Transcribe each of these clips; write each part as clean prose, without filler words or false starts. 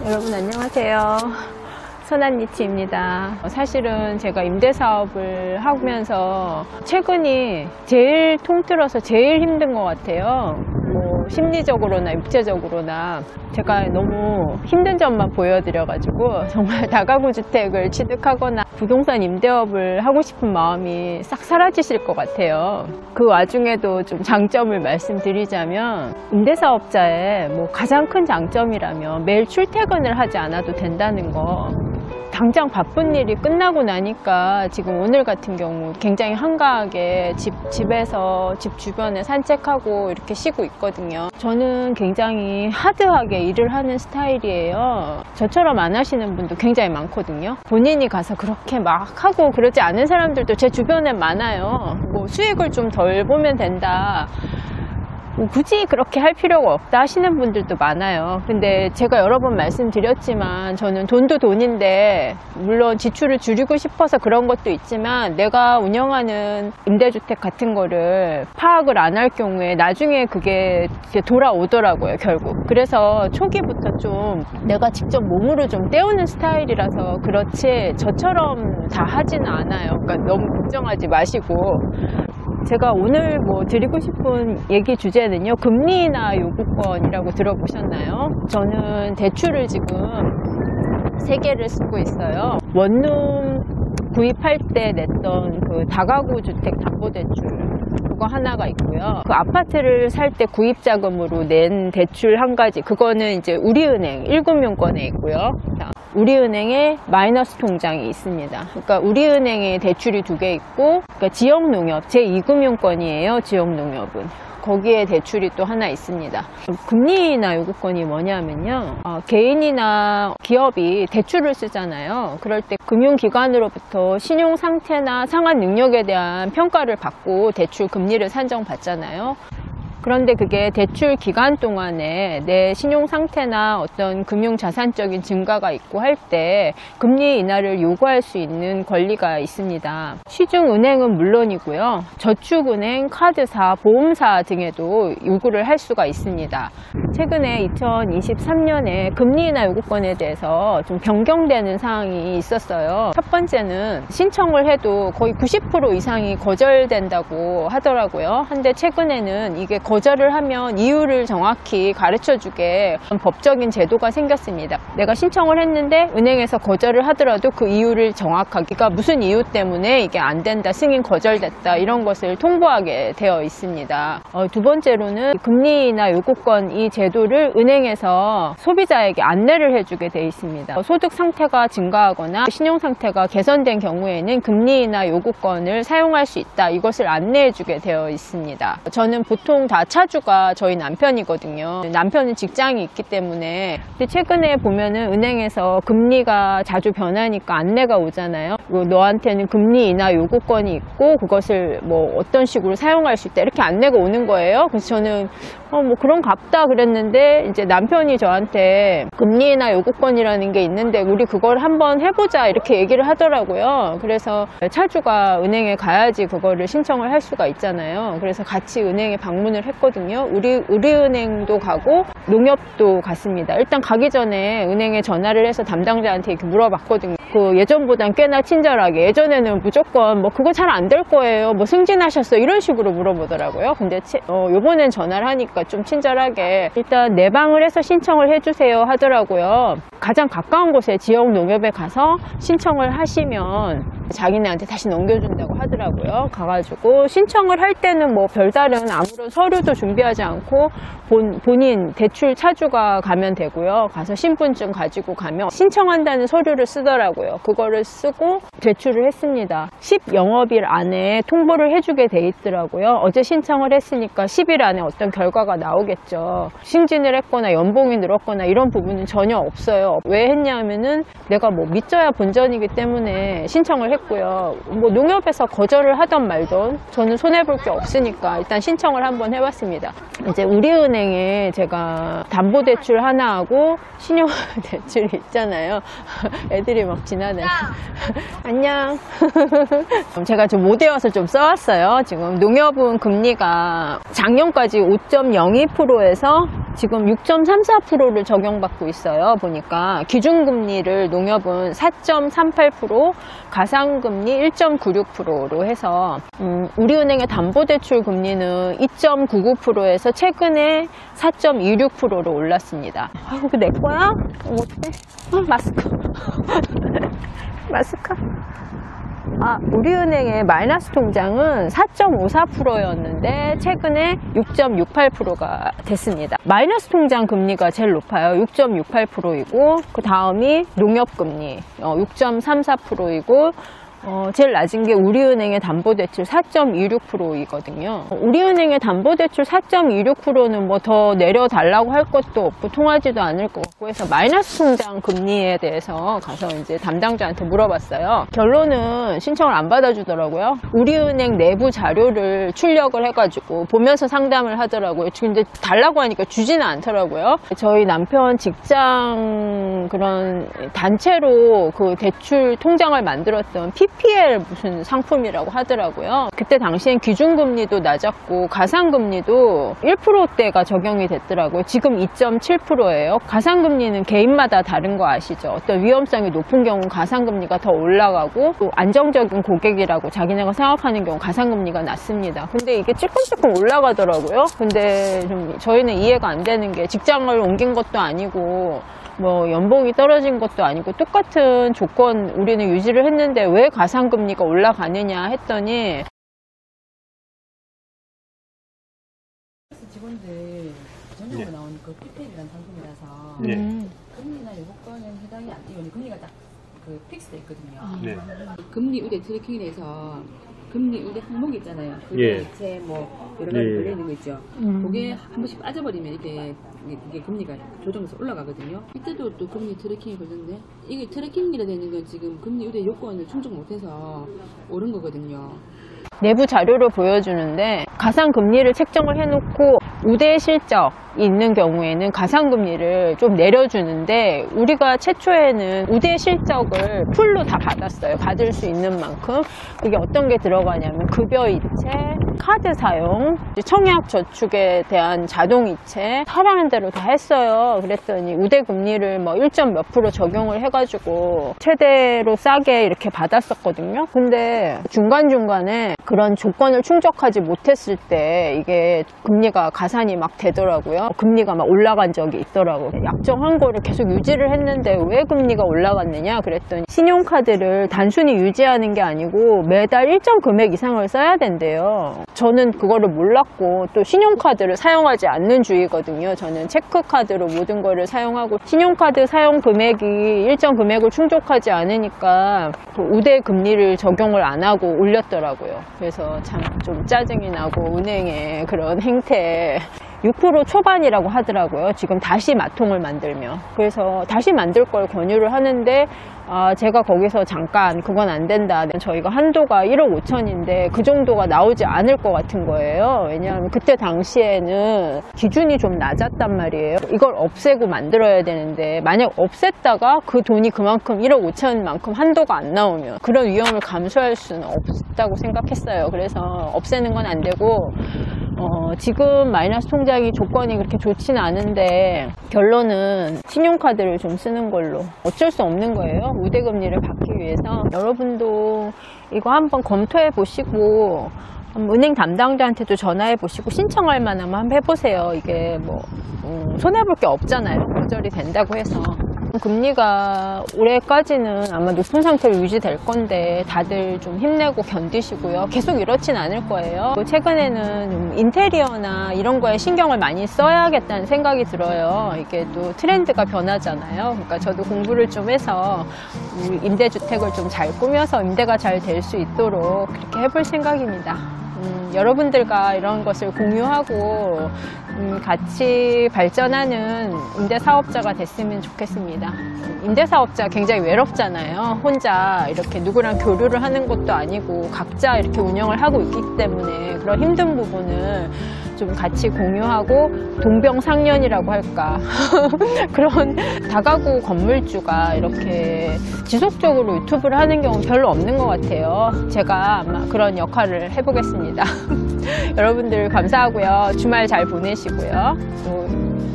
여러분 안녕하세요. 선한니치입니다. 사실은 제가 임대사업을 하면서 최근이 제일 통틀어서 제일 힘든 것 같아요. 뭐 심리적으로나 육체적으로나 제가 너무 힘든 점만 보여드려가지고 정말 다가구 주택을 취득하거나 부동산 임대업을 하고 싶은 마음이 싹 사라지실 것 같아요. 그 와중에도 좀 장점을 말씀드리자면 임대사업자의 뭐 가장 큰 장점이라면 매일 출퇴근을 하지 않아도 된다는 거. 당장 바쁜 일이 끝나고 나니까 지금 오늘 같은 경우 굉장히 한가하게 집에서 집 주변에 산책하고 이렇게 쉬고 있거든요. 저는 굉장히 하드하게 일을 하는 스타일이에요. 저처럼 안 하시는 분도 굉장히 많거든요. 본인이 가서 그렇게 막 하고 그러지 않은 사람들도 제 주변에 많아요. 뭐 수익을 좀 덜 보면 된다. 굳이 그렇게 할 필요가 없다 하시는 분들도 많아요. 근데 제가 여러 번 말씀드렸지만 저는 돈도 돈인데 물론 지출을 줄이고 싶어서 그런 것도 있지만 내가 운영하는 임대주택 같은 거를 파악을 안 할 경우에 나중에 그게 돌아오더라고요, 결국. 그래서 초기부터 좀 내가 직접 몸으로 좀 때우는 스타일이라서 그렇지 저처럼 다 하지는 않아요. 그러니까 너무 걱정하지 마시고. 제가 오늘 뭐 드리고 싶은 얘기 주제는요, 금리 인하 요구권이라고 들어보셨나요? 저는 대출을 지금 3개를 쓰고 있어요. 원룸 구입할 때 냈던 그 다가구 주택 담보대출 그거 하나가 있고요. 그 아파트를 살 때 구입자금으로 낸 대출 한 가지, 그거는 이제 우리은행 1금융권에 있고요. 우리은행에 마이너스 통장이 있습니다. 그러니까 우리은행에 대출이 2개 있고, 그러니까 지역농협 제2금융권이에요. 지역농협은 거기에 대출이 또 하나 있습니다. 금리 인하 요구권이 뭐냐면요, 개인이나 기업이 대출을 쓰잖아요. 그럴 때 금융기관으로부터 신용 상태나 상환 능력에 대한 평가를 받고 대출 금리를 산정받잖아요. 그런데 그게 대출 기간 동안에 내 신용 상태나 어떤 금융 자산적인 증가가 있고 할 때 금리 인하를 요구할 수 있는 권리가 있습니다. 시중은행은 물론이고요, 저축은행, 카드사, 보험사 등에도 요구를 할 수가 있습니다. 최근에 2023년에 금리 인하 요구권에 대해서 좀 변경되는 사항이 있었어요. 첫 번째는 신청을 해도 거의 90% 이상이 거절된다고 하더라고요. 한데 최근에는 이게 거절을 하면 이유를 정확히 가르쳐주게 법적인 제도가 생겼습니다. 내가 신청을 했는데 은행에서 거절을 하더라도 그 이유를 정확하게, 그러니까 무슨 이유 때문에 이게 안 된다, 승인 거절됐다, 이런 것을 통보하게 되어 있습니다. 두 번째로는 금리 인하 요구권 이 제도를 은행에서 소비자에게 안내를 해주게 되어 있습니다. 소득 상태가 증가하거나 신용 상태가 개선된 경우에는 금리 인하 요구권을 사용할 수 있다, 이것을 안내해주게 되어 있습니다. 저는 보통 다 차주가 저희 남편이거든요. 남편은 직장이 있기 때문에. 근데 최근에 보면은 은행에서 금리가 자주 변하니까 안내가 오잖아요. 너한테는 금리 인하 요구권이 있고 그것을 뭐 어떤 식으로 사용할 수 있다, 이렇게 안내가 오는 거예요. 그래서 저는 뭐 그런갑다 그랬는데, 이제 남편이 저한테 금리 인하 요구권이라는 게 있는데 우리 그걸 한번 해보자, 이렇게 얘기를 하더라고요. 그래서 차주가 은행에 가야지 그거를 신청을 할 수가 있잖아요. 그래서 같이 은행에 방문을 했거든요. 우리은행도 가고 농협도 갔습니다. 일단 가기 전에 은행에 전화를 해서 담당자한테 이렇게 물어봤거든요. 그 예전보단 꽤나 친절하게, 예전에는 무조건 뭐 그거 잘 안 될 거예요, 뭐 승진하셨어, 이런 식으로 물어보더라고요. 근데 요번엔 전화를 하니까 좀 친절하게 일단 내방을 해서 신청을 해주세요 하더라고요. 가장 가까운 곳에 지역 농협에 가서 신청을 하시면 자기네한테 다시 넘겨준다고 하더라고요. 가가지고 신청을 할 때는 뭐 별다른 아무런 서류도 준비하지 않고 본인 대출 차주가 가면 되고요. 가서 신분증 가지고 가면 신청한다는 서류를 쓰더라고요. 그거를 쓰고 대출을 했습니다. 10영업일 안에 통보를 해주게 돼 있더라고요. 어제 신청을 했으니까 10일 안에 어떤 결과가 나오겠죠. 승진을 했거나 연봉이 늘었거나 이런 부분은 전혀 없어요. 왜 했냐면은 내가 뭐 믿져야 본전이기 때문에 신청을 했고요. 뭐 농협에서 거절을 하던 말던 저는 손해볼 게 없으니까 일단 신청을 한번 해봤습니다. 이제 우리은행에 제가 담보대출 하나하고 신용대출이 있잖아요. 애들이 막 지나다니. 안녕. 제가 좀 못 외워서 좀 써왔어요. 지금 농협은 금리가 작년까지 5.02%에서 지금 6.34%를 적용받고 있어요. 보니까 기준금리를 농협은 4.38%, 가상금리 1.96%로 해서 우리은행의 담보대출 금리는 2.99%에서 최근에 4.26%로 올랐습니다. 아이고, 이거 내 거야? 어떡해? 마스크. 마스크. 우리은행의 마이너스 통장은 4.54%였는데 최근에 6.68%가 됐습니다. 마이너스 통장 금리가 제일 높아요. 6.68%이고 그 다음이 농협금리 6.34%이고 제일 낮은 게 우리은행의 담보대출 4.26%이거든요. 우리은행의 담보대출 4.26%는 뭐 더 내려달라고 할 것도 없고 통하지도 않을 것 같고 해서 마이너스 통장 금리에 대해서 가서 이제 담당자한테 물어봤어요. 결론은 신청을 안 받아주더라고요. 우리은행 내부 자료를 출력을 해가지고 보면서 상담을 하더라고요. 근데 달라고 하니까 주지는 않더라고요. 저희 남편 직장 그런 단체로 그 대출 통장을 만들었던 PPL 무슨 상품이라고 하더라고요. 그때 당시엔 기준금리도 낮았고 가상금리도 1%대가 적용이 됐더라고요. 지금 2.7%예요. 가상금리는 개인마다 다른 거 아시죠? 어떤 위험성이 높은 경우는 가상금리가 더 올라가고 또 안정적인 고객이라고 자기네가 생각하는 경우 가상금리가 낮습니다. 근데 이게 조금 올라가더라고요. 근데 좀 저희는 이해가 안 되는 게 직장을 옮긴 것도 아니고 뭐 연봉이 떨어진 것도 아니고 똑같은 조건 우리는 유지를 했는데 왜 가상금리가 올라가느냐 했더니 직원들 전용으로 나온 그 PPL이라는 상품이라서 금리나 요금권은 해당이 안 돼요. 금리가 딱 그 픽스돼 있거든요. 금리 우대 트래킹에서 금리 우대 항목이 있잖아요. 그게 뭐 여러 가지 걸려 있는 거 있죠. 그게 한 번씩 빠져버리면 이게 금리가 조정해서 올라가거든요. 이때도 또 금리 트래킹이 걸렸네. 이게 트래킹이라 되는 건 지금 금리 우대 요건을 충족 못해서 오른 거거든요. 내부 자료를 보여주는데 가상금리를 책정을 해놓고 우대 실적이 있는 경우에는 가상금리를 좀 내려주는데 우리가 최초에는 우대 실적을 풀로 다 받았어요. 받을 수 있는 만큼. 그게 어떤 게 들어가냐면 급여이체, 카드 사용, 청약저축에 대한 자동이체 하라는 대로 다 했어요. 그랬더니 우대금리를 뭐 1점 몇 프로 적용을 해가지고 최대로 싸게 이렇게 받았었거든요. 근데 중간중간에 그런 조건을 충족하지 못했을 때 이게 금리가 가산이 막 되더라고요. 금리가 막 올라간 적이 있더라고요. 약정한 거를 계속 유지를 했는데 왜 금리가 올라갔느냐 그랬더니 신용카드를 단순히 유지하는 게 아니고 매달 일정 금액 이상을 써야 된대요. 저는 그거를 몰랐고 또 신용카드를 사용하지 않는 주의거든요. 저는 체크카드로 모든 거를 사용하고 신용카드 사용 금액이 일정 금액을 충족하지 않으니까 그 우대 금리를 적용을 안 하고 올렸더라고요. 그래서 참 좀 짜증이 나고 은행의 그런 행태 6% 초반이라고 하더라고요. 지금 다시 마통을 만들면. 그래서 다시 만들 걸 권유를 하는데 제가 거기서 잠깐 그건 안 된다. 저희가 한도가 1억 5천인데 그 정도가 나오지 않을 것 같은 거예요. 왜냐하면 그때 당시에는 기준이 좀 낮았단 말이에요. 이걸 없애고 만들어야 되는데 만약 없앴다가 그 돈이 그만큼 1억 5천만큼 한도가 안 나오면 그런 위험을 감수할 수는 없다고 생각했어요. 그래서 없애는 건 안 되고 지금 마이너스 통장이 조건이 그렇게 좋진 않은데 결론은 신용카드를 좀 쓰는 걸로 어쩔 수 없는 거예요. 우대금리를 받기 위해서. 여러분도 이거 한번 검토해 보시고 은행 담당자한테도 전화해 보시고 신청할 만하면 한번 해보세요. 이게 뭐 손해볼 게 없잖아요. 조절이 된다고 해서. 금리가 올해까지는 아마 높은 상태로 유지될 건데 다들 좀 힘내고 견디시고요. 계속 이렇진 않을 거예요. 최근에는 좀 인테리어나 이런 거에 신경을 많이 써야겠다는 생각이 들어요. 이게 또 트렌드가 변하잖아요. 그러니까 저도 공부를 좀 해서 임대주택을 좀 잘 꾸며서 임대가 잘 될 수 있도록 그렇게 해볼 생각입니다. 여러분들과 이런 것을 공유하고 같이 발전하는 임대사업자가 됐으면 좋겠습니다. 임대사업자 굉장히 외롭잖아요. 혼자 이렇게 누구랑 교류를 하는 것도 아니고 각자 이렇게 운영을 하고 있기 때문에 그런 힘든 부분을 좀 같이 공유하고 동병상련이라고 할까 그런 다가구 건물주가 이렇게 지속적으로 유튜브를 하는 경우는 별로 없는 것 같아요. 제가 아마 그런 역할을 해보겠습니다. 여러분들 감사하고요. 주말 잘 보내시고요.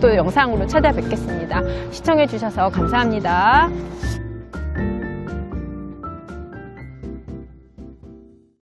또 또 영상으로 찾아뵙겠습니다. 시청해 주셔서 감사합니다.